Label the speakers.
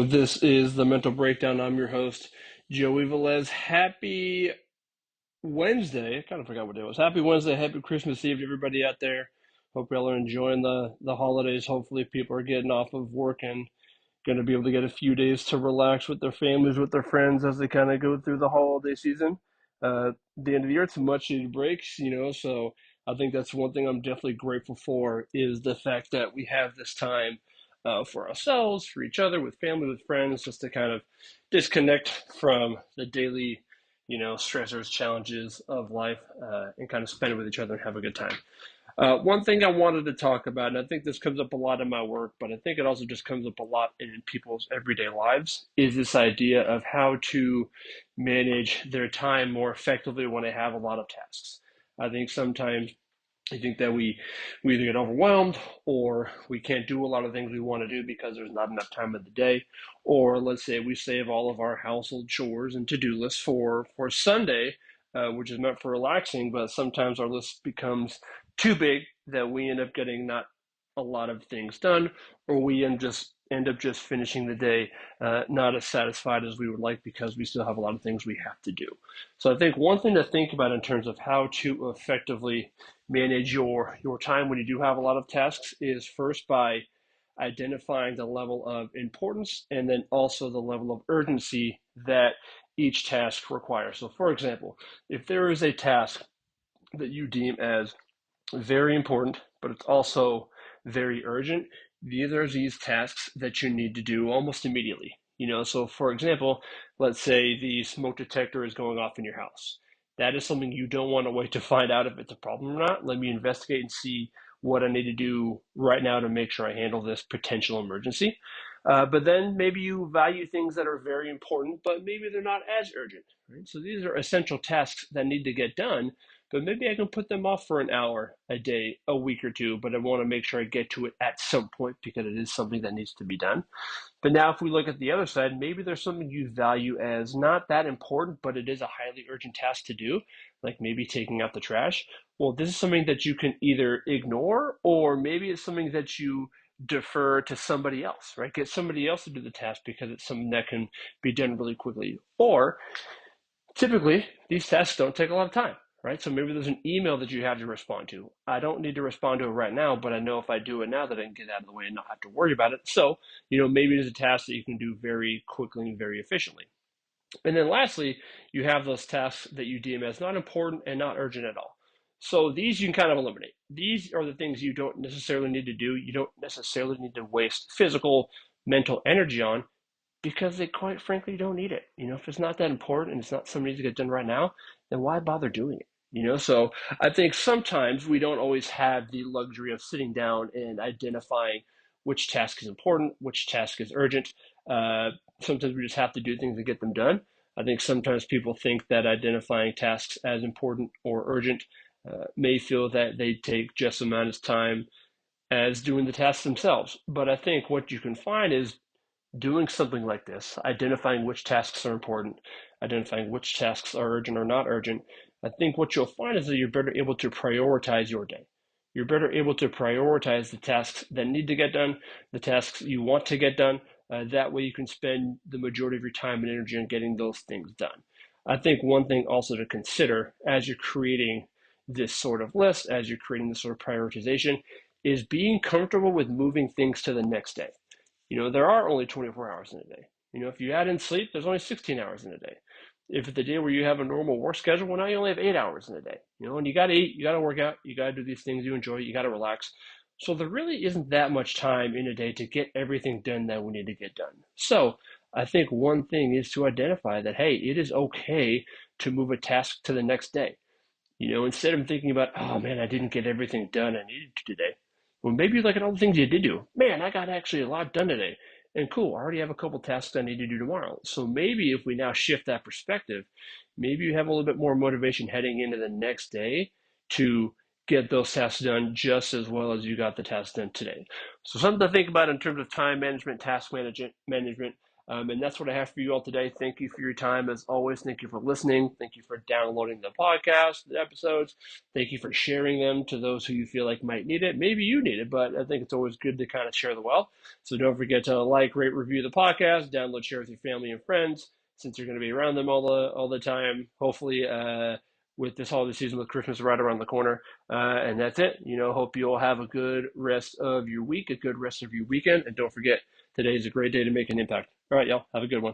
Speaker 1: This is the Mental Breakdown. I'm your host, Joey Velez. Happy Wednesday. I kind of forgot what day it was. Happy Wednesday. Happy Christmas Eve to everybody out there. Hope y'all are enjoying the holidays. Hopefully people are getting off of work and going to be able to get a few days to relax with their families, with their friends as they kind of go through the holiday season. The end of the year, it's much needed breaks, so I think that's one thing I'm definitely grateful for is the fact that we have this time for ourselves, for each other, with family, with friends, just to kind of disconnect from the daily, stressors, challenges of life, and kind of spend it with each other and have a good time. One thing I wanted to talk about, and I think this comes up a lot in my work, but I think it also just comes up a lot in people's everyday lives, is this idea of how to manage their time more effectively when they have a lot of tasks. I think sometimes I think that we either get overwhelmed or we can't do a lot of things we want to do because there's not enough time in the day. Or let's say we save all of our household chores and to-do lists for Sunday, which is meant for relaxing, but sometimes our list becomes too big that we end up getting not a lot of things done, or we end up just finishing the day not as satisfied as we would like because we still have a lot of things we have to do. So I think one thing to think about in terms of how to effectively manage your time when you do have a lot of tasks is first by identifying the level of importance and then also the level of urgency that each task requires. So for example, if there is a task that you deem as very important, but it's also very urgent, these are these tasks that you need to do almost immediately. So for example, let's say the smoke detector is going off in your house. That is something you don't want to wait to find out if it's a problem or not. Let me investigate and see what I need to do right now to make sure I handle this potential emergency. But then maybe you value things that are very important, but maybe they're not as urgent, right? So these are essential tasks that need to get done, but maybe I can put them off for an hour, a day, a week or two, but I want to make sure I get to it at some point because it is something that needs to be done. But now if we look at the other side, maybe there's something you value as not that important, but it is a highly urgent task to do, like maybe taking out the trash. Well, this is something that you can either ignore, or maybe it's something that you defer to somebody else, right? Get somebody else to do the task because it's something that can be done really quickly. Or typically, these tasks don't take a lot of time, right? So maybe there's an email that you have to respond to. I don't need to respond to it right now, but I know if I do it now that I can get out of the way and not have to worry about it. So, maybe there's a task that you can do very quickly and very efficiently. And then lastly, you have those tasks that you deem as not important and not urgent at all. So these you can kind of eliminate. These are the things you don't necessarily need to do. You don't necessarily need to waste physical, mental energy on because they quite frankly don't need it. If it's not that important and it's not something that needs to get done right now, then why bother doing it? So I think sometimes we don't always have the luxury of sitting down and identifying which task is important, which task is urgent. Sometimes we just have to do things and get them done. I think sometimes people think that identifying tasks as important or urgent may feel that they take just as amount of time as doing the tasks themselves. But I think what you can find is doing something like this, identifying which tasks are important, identifying which tasks are urgent or not urgent. I think what you'll find is that you're better able to prioritize your day. You're better able to prioritize the tasks that need to get done, the tasks you want to get done. That way you can spend the majority of your time and energy on getting those things done. I think one thing also to consider as you're creating this sort of list, as you're creating this sort of prioritization, is being comfortable with moving things to the next day. There are only 24 hours in a day. If you add in sleep, there's only 16 hours in a day. If it's the day where you have a normal work schedule, well, now you only have 8 hours in a day. And you got to eat, you got to work out, you got to do these things you enjoy, you got to relax. So there really isn't that much time in a day to get everything done that we need to get done. So I think one thing is to identify that, hey, it is okay to move a task to the next day. Instead of thinking about, oh man, I didn't get everything done I needed to today. Well, maybe you look at all the things you did do. Man, I got actually a lot done today. And cool, I already have a couple tasks I need to do tomorrow. So maybe if we now shift that perspective, maybe you have a little bit more motivation heading into the next day to get those tasks done just as well as you got the tasks done today. So something to think about in terms of time management, task management. And that's what I have for you all today. Thank you for your time. As always, thank you for listening. Thank you for downloading the podcast, the episodes. Thank you for sharing them to those who you feel like might need it. Maybe you need it, but I think it's always good to kind of share the wealth. So don't forget to like, rate, review the podcast, download, share with your family and friends, since you're going to be around them all the time. Hopefully, with this holiday season, with Christmas right around the corner. And that's it. Hope you all have a good rest of your week, a good rest of your weekend. And don't forget, today is a great day to make an impact. All right, y'all. Have a good one.